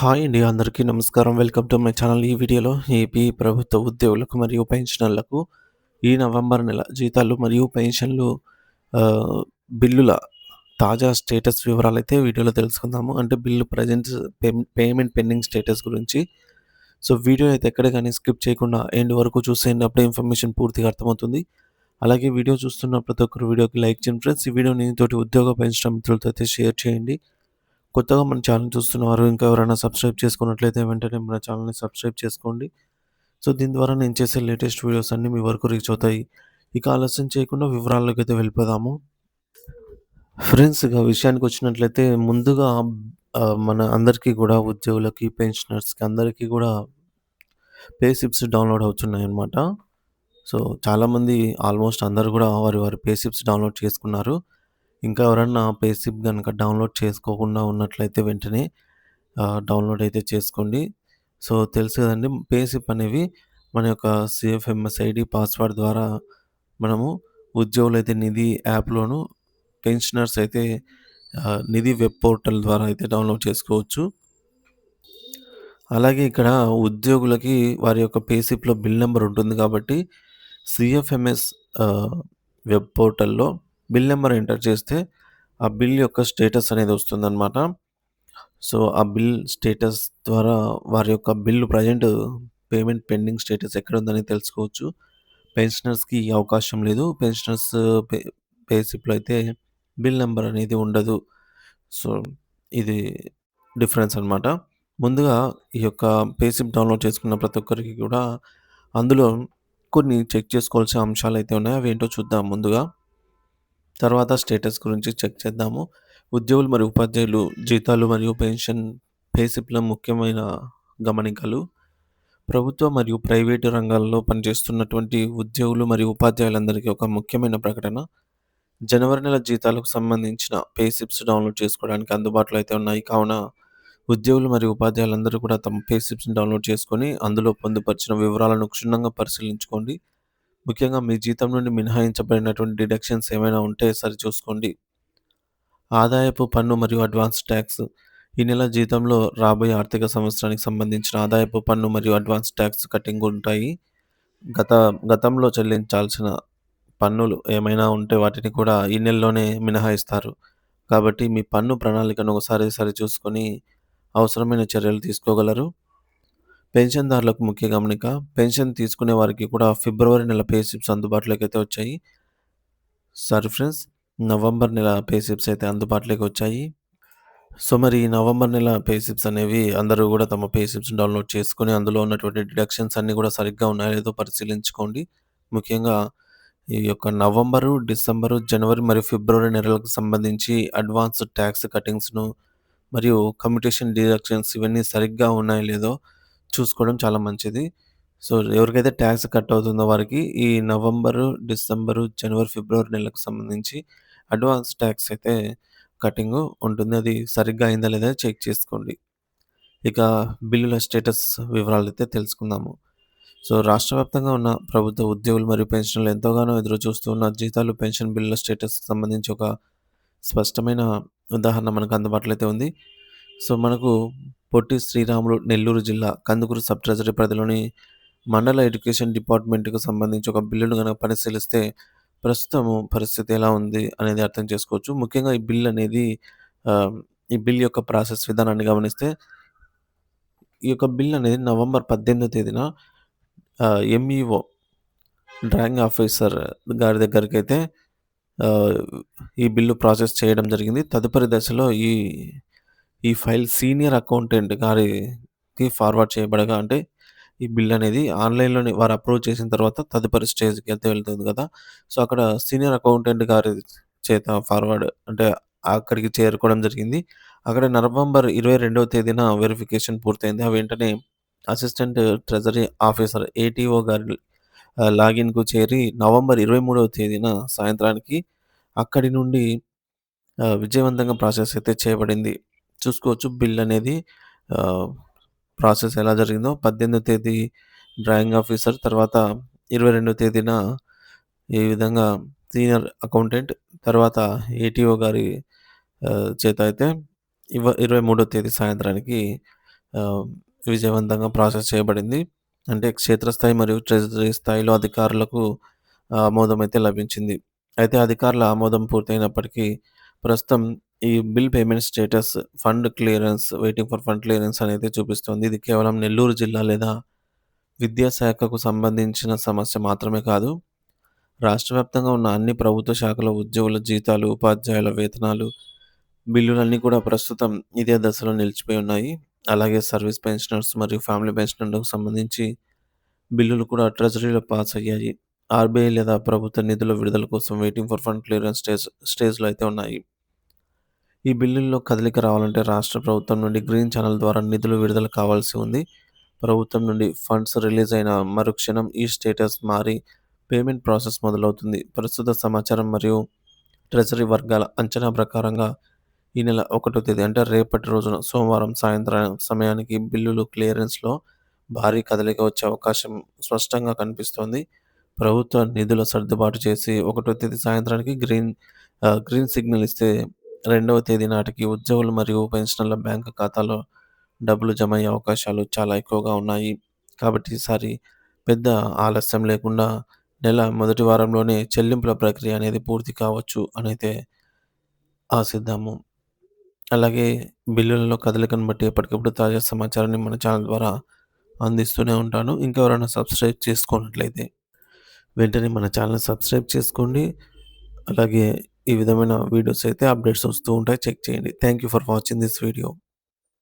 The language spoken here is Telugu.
హాయ్ అండి. అందరికీ నమస్కారం. Welcome to my channel. ఈ వీడియోలో ఏపీ ప్రభుత్వ ఉద్యోగులకు మరియు పెన్షనర్లకు ఈ నవంబర్ నెల జీతాలు మరియు పెన్షన్లు ఆహ్, బిల్లుల తాజా స్టేటస్ వివరాలైతే వీడియోలో తెలుసుకుందాము. అంటే bill present payment pending status గురించి. సో, వీడియో అయితే ఎక్కడ గాని స్కిప్ చేయకుండా ఎండ్ వరకు చూసేయండి. అప్పుడే ఇన్ఫర్మేషన్ పూర్తిగా అర్థమవుతుంది. అలాగే వీడియో చూస్తున్న ప్రతి ఒక్కరు వీడియోకి లైక్ చేయండి ఫ్రెండ్స్. ఈ వీడియోని తోటి ఉద్యోగ పెన్షన్ మిత్రులతో అయితే షేర్ చేయండి. కొత్తగా మన ఛానల్ చూస్తున్నవారు ఇంకా ఎవరైనా సబ్స్క్రైబ్ చేసుకున్నట్లయితే వెంటనే మన ఛానల్‌ని సబ్స్క్రైబ్ చేసుకోండి. సో, దీని ద్వారా నేను చేసే లేటెస్ట్ వీడియోస్ అన్నీ మీ వరకు రీచ్ అవుతాయి. ఇక ఆలస్యం చేయకుండా వివరాల్లోకైతే వెళ్ళిపోదాము. ఫ్రెండ్స్ ఇక విషయానికొచ్చినట్లయితే ముందుగా మన అందరికీ గూడా ఉద్యోగులకి, పెన్షనర్స్‌కి అందరికీ గూడా పే స్లిప్స్ డౌన్‌లోడ్ అవుతున్నాయన్నమాట. సో, చాలామంది ఆల్మోస్ట్ అందరూ గూడా వారి పే స్లిప్స్ డౌన్‌లోడ్ చేసుకున్నారు. ఇంకా ఎవరన్నా పే స్లిప్ గనక డౌన్‌లోడ్ చేసుకోకుండా ఉన్నట్లయితే వెంటనే డౌన్‌లోడ్ అయితే చేసుకోండి. సో, తెలుసు కదండీ! పే స్లిప్ అనేవి మన యొక్క సీఎఫ్ఎంఎస్ ఐడీ పాస్వర్డ్ ద్వారా మనము ఉద్యోగులైతే నిధి యాప్‌లోను, పెన్షనర్స్ అయితే నిధి వెబ్ పోర్టల్ ద్వారా అయితే డౌన్‌లోడ్ చేసుకోవచ్చు. అలాగే ఇక్కడ ఉద్యోగులకి వారి యొక్క పే స్లిప్‌లో బిల్ నంబర్ ఉంటుంది కాబట్టి సీఎఫ్ఎంఎస్ ఆహ్, వెబ్ పోర్టల్‌లో బిల్ నంబర్ ఎంటర్ చేస్తే ఆ బిల్ యొక్క స్టేటస్ అనేది వస్తుందన్నమాట. సో, ఆ బిల్ స్టేటస్ ద్వారా వారి యొక్క bill present payment pending status ఎక్కడుందని తెలుసుకోవచ్చు. పెన్షనర్స్‌కి ఈ అవకాశం లేదు. పెన్షనర్స్ పే పే స్లిప్‌లో అయితే బిల్ నంబర్ అనేది ఉండదు. సో, ఇది డిఫరెన్స్ అన్నమాట. ముందుగా ఈ యొక్క పే స్లిప్ డౌన్‌లోడ్ చేసుకున్న ప్రతి ఒక్కరికి కూడా అందులో కొన్ని చెక్ చేసుకోవాల్సిన అంశాలైతే ఉన్నాయి. అవేంటో చూద్దాం ముందుగా. తర్వాత స్టేటస్ గురించి చెక్ చేద్దాము. ఉద్యోగులు మరియు ఉపాధ్యాయులు జీతాలు మరియు పెన్షన్ పే స్లిప్‌ల ముఖ్యమైన గమనికలు. ప్రభుత్వ మరియు ప్రైవేటు రంగాల్లో పనిచేస్తున్నటువంటి ఉద్యోగులు మరియు ఉపాధ్యాయులందరికీ ఒక ముఖ్యమైన ప్రకటన. జనవరి నెల జీతాలకు సంబంధించిన పే స్లిప్స్ డౌన్‌లోడ్ చేసుకోవడానికి అందుబాటులో అయితే ఉన్నాయి. కావున ఉద్యోగులు మరియు ఉపాధ్యాయులందరూ కూడా తమ పే స్లిప్స్‌ని డౌన్‌లోడ్ చేసుకొని, అందులో పొందుపరిచిన వివరాలను క్షుణ్ణంగా పరిశీలించుకోండి. ముఖ్యంగా మీ జీతం నుండి మినహాయించబడినటువంటి డిడక్షన్స్ ఏమైనా ఉంటే సరిచూసుకోండి. ఆదాయపు పన్ను మరియు అడ్వాన్స్ ట్యాక్స్. ఈ నెల జీతంలో రాబోయే ఆర్థిక సంవత్సరానికి సంబంధించిన ఆదాయపు పన్ను మరియు అడ్వాన్స్ ట్యాక్స్ కటింగ్ ఉంటాయి. గత గతంలో చెల్లించాల్సిన పన్నులు ఏమైనా ఉంటే వాటిని కూడా ఈ నెలలోనే మినహాయిస్తారు. కాబట్టి మీ పన్ను ప్రణాళికను ఒకసారి సరిచూసుకొని అవసరమైన చర్యలు తీసుకోగలరు. పెన్షన్‌దారులకు ముఖ్య గమనిక. పెన్షన్ తీసుకునే వారికి కూడా ఫిబ్రవరి నెల పే స్లిప్స్ అందుబాటులోకైతే వచ్చాయి. Sorry friends. నవంబర్ నెల పే స్లిప్స్ అయితే అందుబాటులోకి వచ్చాయి. సో, మరి ఈ నవంబర్ నెల పే స్లిప్స్ అనేవి అందరూ గూడా తమ పే స్లిప్స్‌ని డౌన్‌లోడ్ చేసుకొని, అందులో ఉన్నటువంటి డిడక్షన్స్ అన్నీ గూడా సరిగ్గా ఉన్నాయో లేదో పరిశీలించుకోండి. ముఖ్యంగా ఈ యొక్క నవంబరు, డిసెంబరు, జనవరి మరియు ఫిబ్రవరి నెలలకు సంబంధించి అడ్వాన్స్ ట్యాక్స్ కటింగ్స్‌ను మరియు కమ్యుటేషన్ డిడక్షన్స్ ఇవన్నీ సరిగ్గా ఉన్నాయో లేదో చూసుకోవడం చాలా మంచిది. సో, ఎవరికైతే ట్యాక్స్ కట్ అవుతుందో వారికి ఈ నవంబరు, డిసెంబరు, జనవరి, ఫిబ్రవరి నెలలకు సంబంధించి అడ్వాన్స్ ట్యాక్స్ అయితే కటింగు ఉంటుంది. అది సరిగ్గా అయిందా లేదా చెక్ చేసుకోండి. ఇక బిల్లుల స్టేటస్ వివరాలైతే తెలుసుకుందాము. సో, రాష్ట్ర వ్యాప్తంగా ఉన్న ప్రభుత్వ ఉద్యోగులు మరియు పెన్షనర్లు ఎంతోగానో ఎదురుచూస్తున్న జీతాలు, పెన్షన్ బిల్లుల స్టేటస్‌కి సంబంధించి ఒక స్పష్టమైన ఉదాహరణ మనకు అందుబాటులో అయితే ఉంది. సో, మనకు పొట్టి శ్రీరాములు నెల్లూరు జిల్లా కందుకూరు సబ్ ట్రెజరీ పరిధిలోని మండల ఎడ్యుకేషన్ డిపార్ట్మెంట్‌కి సంబంధించి ఒక బిల్లును గనక పరిశీలిస్తే ప్రస్తుతము పరిస్థితి ఎలా ఉంది అనేది అర్థం చేసుకోవచ్చు. ముఖ్యంగా ఈ బిల్ అనేది ఆహ్, ఈ బిల్ యొక్క ప్రాసెస్ విధానాన్ని గమనిస్తే ఈ యొక్క బిల్ అనేది నవంబర్ 18వ తేదీన ఎంఈఓ డ్రాయింగ్ ఆఫీసర్ గారి దగ్గరికైతే ఆహ్, ఈ బిల్లు ప్రాసెస్ చేయడం జరిగింది. తదుపరి దశలో ఈ ఫైల్ సీనియర్ అకౌంటెంట్ గారికి ఫార్వర్డ్ చేయబడగా అంటే ఈ బిల్ అనేది ఆన్‌లైన్‌లోనే వారు అప్రూవ్ చేసిన తర్వాత తదుపరి స్టేజ్‌కి అయితే వెళ్తుంది కదా! సో, అక్కడ సీనియర్ అకౌంటెంట్ గారి చేత ఫార్వర్డ్ అంటే అక్కడికి చేరుకోవడం జరిగింది. అక్కడ నవంబర్ 22వ తేదీన వెరిఫికేషన్ పూర్తయింది. ఆ వెంటనే అసిస్టెంట్ ట్రెజరీ ఆఫీసర్ ఏటీఓ గారి లాగిన్‌కు చేరి నవంబర్ 23వ తేదీన సాయంత్రానికి అక్కడి నుండి విజయవంతంగా ప్రాసెస్ అయితే చేయబడింది. చూసుకోవచ్చు బిల్ అనేది ఆహ్, ప్రాసెస్ ఎలా జరిగిందో 18వ తేదీ డ్రాయింగ్ ఆఫీసర్ తర్వాత 22వ తేదీన ఈ విధంగా సీనియర్ అకౌంటెంట్ తర్వాత ఏటీఓ గారి చేత అయితే 23వ తేదీ సాయంత్రానికి ఆహ్, విజయవంతంగా ప్రాసెస్ చేయబడింది. అంటే క్షేత్రస్థాయి మరియు ట్రెజరీ స్థాయిలో అధికారులకు ఆమోదమైతే లభించింది. అయితే అధికారుల ఆమోదం పూర్తయినప్పటికీ ప్రస్తుతం ఈ bill payment status fund clearance waiting for fund clearance అనేది చూపిస్తుంది. ఇది కేవలం నెల్లూరు జిల్లా లేదా విద్యాశాఖకు సంబంధించిన సమస్య మాత్రమే కాదు. రాష్ట్ర వ్యాప్తంగా ఉన్న అన్ని ప్రభుత్వ శాఖల ఉద్యోగుల జీతాలు, ఉపాధ్యాయుల వేతనాలు, బిల్లులన్నీ కూడా ప్రస్తుతం ఇదే దశలో నిలిచిపోయి ఉన్నాయి. అలాగే సర్వీస్ పెన్షనర్స్ మరియు ఫ్యామిలీ పెన్షనర్లకు సంబంధించి బిల్లులు కూడా ట్రెజరీలో పాస్ అయ్యాయి. ఆర్‌బీఐ లేదా ప్రభుత్వ నిధుల విడుదల కోసం వెయిటింగ్ ఫర్ ఫండ్ క్లియరెన్స్ స్టేజ్‌లో అయితే ఉన్నాయి. ఈ బిల్లుల్లో కదలిక రావాలంటే రాష్ట్ర ప్రభుత్వం నుండి గ్రీన్ ఛానెల్ ద్వారా నిధులు విడుదల కావాల్సి ఉంది. ప్రభుత్వం నుండి ఫండ్స్ రిలీజ్ అయిన మరుక్షణం ఈ స్టేటస్ మారి పేమెంట్ ప్రాసెస్ మొదలవుతుంది. ప్రస్తుత సమాచారం మరియు ట్రెజరీ వర్గాల అంచనా ప్రకారంగా ఈ నెల 1వ తేదీ అంటే రేపటి రోజున సోమవారం సాయంత్రం సమయానికి బిల్లులు క్లియరెన్స్‌లో భారీ కదలిక వచ్చే అవకాశం స్పష్టంగా కనిపిస్తోంది. ప్రభుత్వ నిధుల సర్దుబాటు చేసి 1వ తేదీ సాయంత్రానికి గ్రీన్ సిగ్నల్ ఇస్తే 2వ తేదీ నాటికి ఉద్యోగులు మరియు పెన్షనర్ల బ్యాంకు ఖాతాలో డబ్బులు జమ అయ్యే అవకాశాలు చాలా ఎక్కువగా ఉన్నాయి. కాబట్టి ఈసారి పెద్ద ఆలస్యం లేకుండా నెల మొదటి వారంలోనే చెల్లింపుల ప్రక్రియ అనేది పూర్తి కావచ్చు అనైతే ఆశిద్దాము. అలాగే బిల్లులలో కదలికను బట్టి ఎప్పటికప్పుడు తాజా సమాచారాన్ని మన ఛానల్ ద్వారా అందిస్తూనే ఉంటాను. ఇంకెవరైనా సబ్స్క్రైబ్ చేసుకోనట్లయితే వెంటనే మన ఛానల్‌ని సబ్స్క్రైబ్ చేసుకోండి. అలాగే ఈ విధమైన వీడియోస్ అయితే అప్డేట్స్ వస్తూ ఉంటాయి. చెక్ చేయండి. Thank you for watching this video.